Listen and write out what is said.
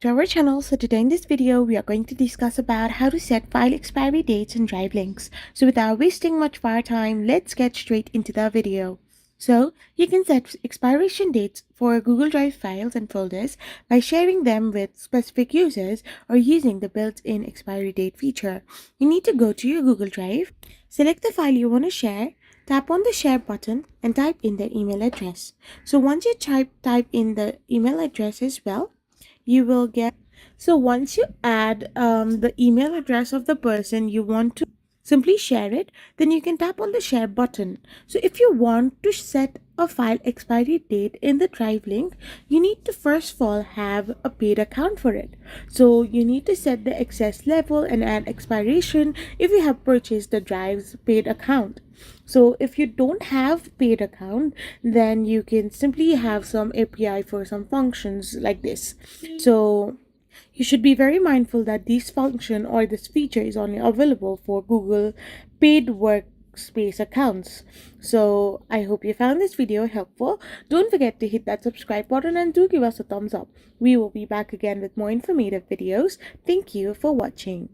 To our channel. So today in this video we are going to discuss about how to set file expiry dates and drive links. So without wasting much of our time, let's get straight into the video. So you can set expiration dates for Google Drive files and folders by sharing them with specific users or using the built-in expiry date feature. You need to go to your Google Drive, select the file you want to share, tap on the share button and type in the email address. So once you type in the email address as well, you will get. So once you add the email address of the person you want to simply share it, then you can tap on the share button. So if you want to set a file expiry date in the drive link, you need to first of all have a paid account for it. So you need to set the access level and add expiration if you have purchased the drive's paid account. So if you don't have paid account, then you can simply have some API for some functions like this. So you should be very mindful that this function or this feature is only available for Google paid workspace accounts. So I hope you found this video helpful. Don't forget to hit that subscribe button and do give us a thumbs up. We will be back again with more informative videos. Thank you for watching.